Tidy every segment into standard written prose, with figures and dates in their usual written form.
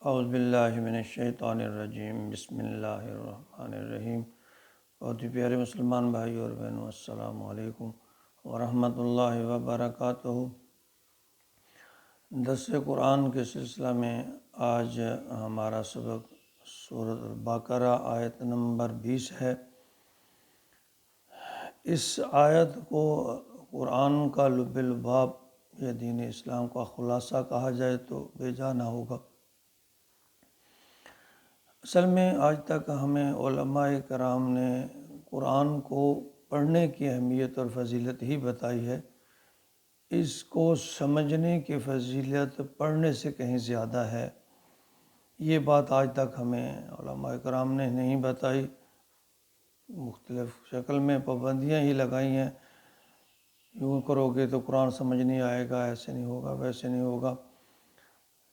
اعوذ باللہ من الشیطان الرجیم، بسم اللہ الرحمن الرحیم۔ بہت ہی پیارے مسلمان بھائی اور بہنوں، السلام علیکم ورحمۃ اللہ وبرکاتہ۔ درس قرآن کے سلسلہ میں آج ہمارا سبق سورۃ البقرہ آیت نمبر 20 ہے۔ اس آیت کو قرآن کا لب لباب یا دین اسلام کا خلاصہ کہا جائے تو بے جا نہ ہوگا۔ اصل میں آج تک ہمیں علماء کرام نے قرآن کو پڑھنے کی اہمیت اور فضیلت ہی بتائی ہے۔ اس کو سمجھنے کی فضیلت پڑھنے سے کہیں زیادہ ہے۔ یہ بات آج تک ہمیں علماء کرام نے نہیں بتائی، مختلف شکل میں پابندیاں ہی لگائی ہیں، یوں کرو گے تو قرآن سمجھ نہیں آئے گا، ایسے نہیں ہوگا، ویسے نہیں ہوگا۔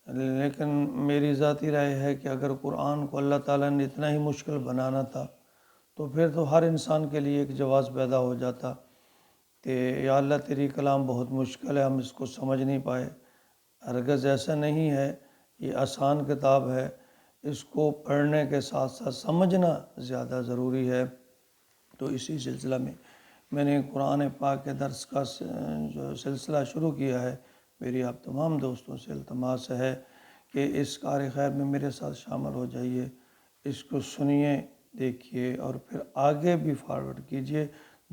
لیکن میری ذاتی رائے ہے کہ اگر قرآن کو اللہ تعالیٰ نے اتنا ہی مشکل بنانا تھا تو پھر تو ہر انسان کے لیے ایک جواز پیدا ہو جاتا کہ یا اللہ تیری کلام بہت مشکل ہے، ہم اس کو سمجھ نہیں پائے۔ ہرگز ایسا نہیں ہے، یہ آسان کتاب ہے، اس کو پڑھنے کے ساتھ ساتھ سمجھنا زیادہ ضروری ہے۔ تو اسی سلسلہ میں نے قرآن پاک کے درس کا جو سلسلہ شروع کیا ہے، میری آپ تمام دوستوں سے التماس ہے کہ اس کار خیر میں میرے ساتھ شامل ہو جائیے، اس کو سنیے، دیکھیے اور پھر آگے بھی فارورڈ کیجیے،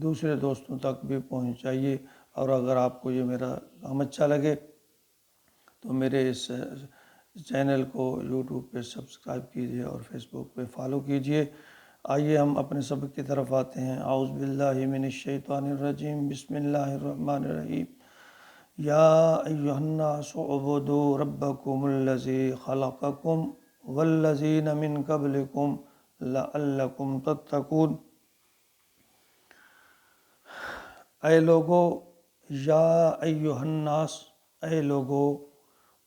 دوسرے دوستوں تک بھی پہنچائیے۔ اور اگر آپ کو یہ میرا کام اچھا لگے تو میرے اس چینل کو یوٹیوب پہ سبسکرائب کیجیے اور فیس بک پہ فالو کیجیے۔ آئیے ہم اپنے سبق کی طرف آتے ہیں۔ اعوذ باللہ من الشیطان الرجیم، بسم اللہ الرحمن الرحیم۔ یا ایہا الناس اعبدوا ربکم الذی خلقکم والذین من قبلکم لعلکم تتقون۔ اے لوگو، یا ایہا الناس، اے لوگو،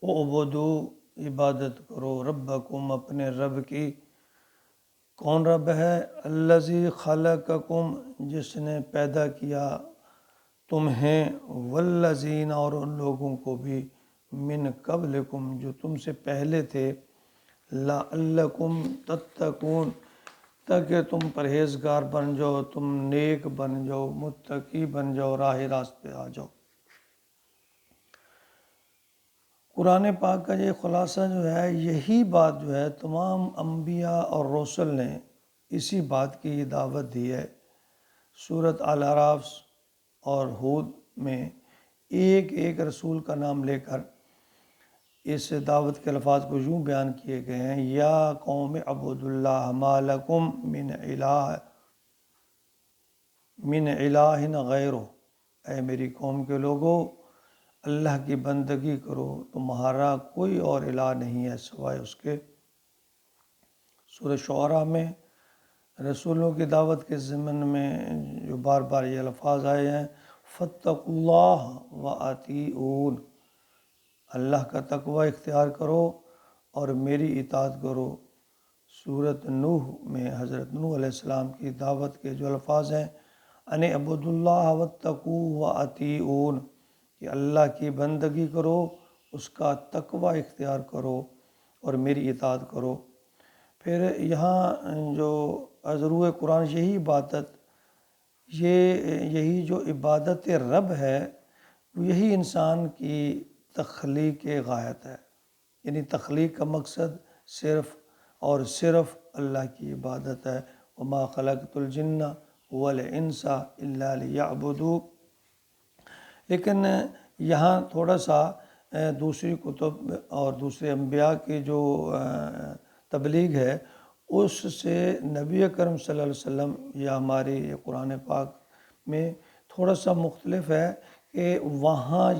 اعبدوا، عبادت کرو، ربکم، اپنے رب کی۔ کون رب ہے؟ الذی خلقکم، جس نے پیدا کیا تمہیں، والذین، اور ان لوگوں کو بھی، من قبلکم، جو تم سے پہلے تھے، لعلکم تتقون، تاکہ تم پرہیزگار بن جاؤ، تم نیک بن جاؤ، متقی بن جاؤ، راہ راست پہ آ جاؤ۔ قرآن پاک کا یہ خلاصہ جو ہے، یہی بات جو ہے تمام انبیاء اور رسل نے اسی بات کی دعوت دی ہے۔ سورۃ الاعراف اور ہود میں ایک ایک رسول کا نام لے کر اس دعوت کے الفاظ کو یوں بیان کیے گئے ہیں، یا قوم اعبدوا اللہ ما لکم من الہ غیرہ، اے میری قوم کے لوگو، اللہ کی بندگی کرو، تمہارا کوئی اور الہ نہیں ہے سوائے اس کے۔ سورہ شعراء میں رسولوں کی دعوت کے ضمن میں جو بار بار یہ الفاظ آئے ہیں، فاتقوا اللہ وَأَطِیعُونِ، اللہ کا تقوی اختیار کرو اور میری اطاعت کرو۔ سورۃ نوح میں حضرت نوح علیہ السلام کی دعوت کے جو الفاظ ہیں، ان اعبدوا اللہ واتقوا وَأَطِیعُونِ، کہ اللہ کی بندگی کرو، اس کا تقوی اختیار کرو اور میری اطاعت کرو۔ پھر یہاں جو ازروع قرآن یہی عبادت، یہی جو عبادت رب ہے، یہی انسان کی تخلیق غایت ہے، یعنی تخلیق کا مقصد صرف اور صرف اللہ کی عبادت ہے۔ وما خلقت الجن والانس الا لیعبدون۔ لیکن یہاں تھوڑا سا دوسری کتب اور دوسرے انبیاء کی جو تبلیغ ہے، اس سے نبی اکرم صلی اللہ علیہ وسلم یا ہماری قرآن پاک میں تھوڑا سا مختلف ہے کہ وہاں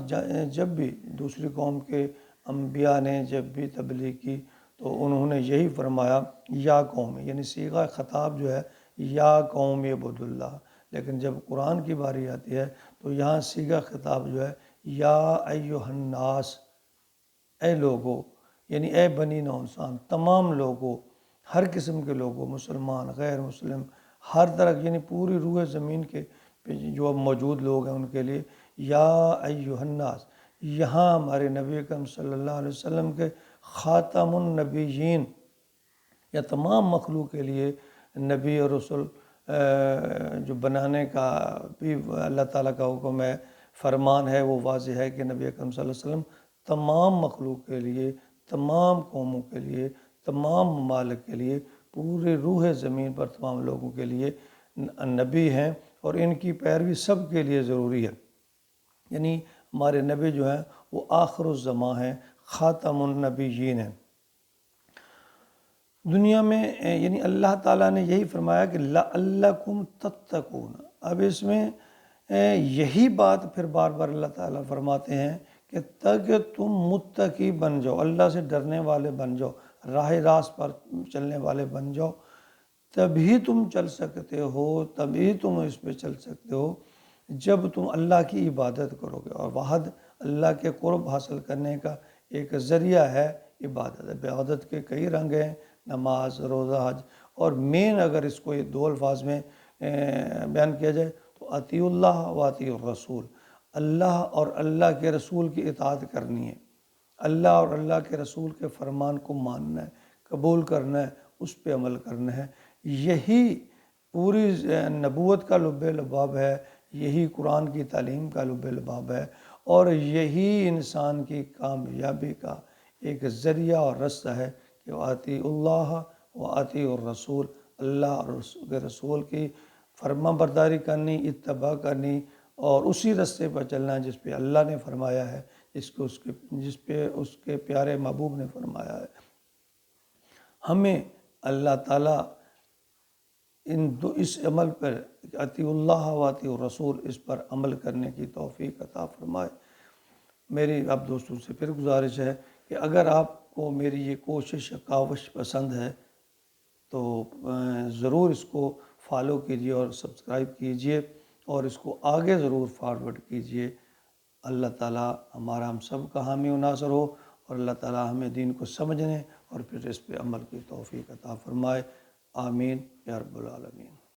جب بھی دوسری قوم کے انبیاء نے جب بھی تبلیغ کی تو انہوں نے یہی فرمایا، یا قوم، یعنی صیغہ خطاب جو ہے یا قوم اعبدوا اللہ۔ لیکن جب قرآن کی باری آتی ہے تو یہاں صیغہ خطاب جو ہے یا ایہا الناس، اے لوگو، یعنی اے بنی نوع انسان، تمام لوگوں، ہر قسم کے لوگوں، مسلمان، غیر مسلم، ہر طرح، یعنی پوری روح زمین کے جو موجود لوگ ہیں ان کے لیے یا ایہا الناس۔ یہاں ہمارے نبی اکرم صلی اللہ علیہ وسلم کے خاتم النبیین، یا تمام مخلوق کے لیے نبی اور رسول جو بنانے کا بھی اللہ تعالیٰ کا حکم ہے، فرمان ہے، وہ واضح ہے کہ نبی اکرم صلی اللہ علیہ وسلم تمام مخلوق کے لیے، تمام قوموں کے لیے، تمام ممالک کے لیے، پورے روح زمین پر تمام لوگوں کے لیے نبی ہیں، اور ان کی پیروی سب کے لیے ضروری ہے۔ یعنی ہمارے نبی جو ہیں وہ آخر الزماں ہیں، خاتم النبیین ہیں دنیا میں۔ یعنی اللہ تعالیٰ نے یہی فرمایا کہ لعلکم تتقون۔ اب اس میں یہی بات پھر بار بار اللہ تعالیٰ فرماتے ہیں کہ تاکہ تم متقی بن جاؤ، اللہ سے ڈرنے والے بن جاؤ، راہ راست پر چلنے والے بن جاؤ، تبھی تم چل سکتے ہو، تبھی تم اس پہ چل سکتے ہو جب تم اللہ کی عبادت کرو گے۔ اور واحد اللہ کے قرب حاصل کرنے کا ایک ذریعہ ہے عبادت۔ عبادت کے کئی رنگ ہیں، نماز، روزہ، حج، اور مین اگر اس کو یہ دو الفاظ میں بیان کیا جائے تو اطیع اللہ و اطیع الرسول، اللہ اور اللہ کے رسول کی اطاعت کرنی ہے، اللہ اور اللہ کے رسول کے فرمان کو ماننا ہے، قبول کرنا ہے، اس پہ عمل کرنا ہے۔ یہی پوری نبوت کا لب لباب ہے، یہی قرآن کی تعلیم کا لب لباب ہے، اور یہی انسان کی کامیابی کا ایک ذریعہ اور رستہ ہے کہ اطیع اللہ و اطیع الرسول، اللہ اور اس کے رسول کی فرما برداری کرنی، اتباع کرنی، اور اسی رستے پر چلنا جس پہ اللہ نے فرمایا ہے، جس پہ اس کے پیارے محبوب نے فرمایا ہے۔ ہمیں اللہ تعالیٰ اس عمل پر اطیع اللہ و اطیع الرسول، اس پر عمل کرنے کی توفیق عطا فرمائے۔ میری آپ دوستوں سے پھر گزارش ہے کہ اگر آپ کو میری یہ کوشش کاوش پسند ہے تو ضرور اس کو فالو کیجیے اور سبسکرائب کیجیے، اور اس کو آگے ضرور فارورڈ کیجیے۔ اللہ تعالیٰ ہمارا ہم سب کا حامی و ناصر ہو، اور اللہ تعالیٰ ہمیں دین کو سمجھنے اور پھر اس پہ عمل کی توفیق عطا فرمائے۔ آمین یا رب العالمین۔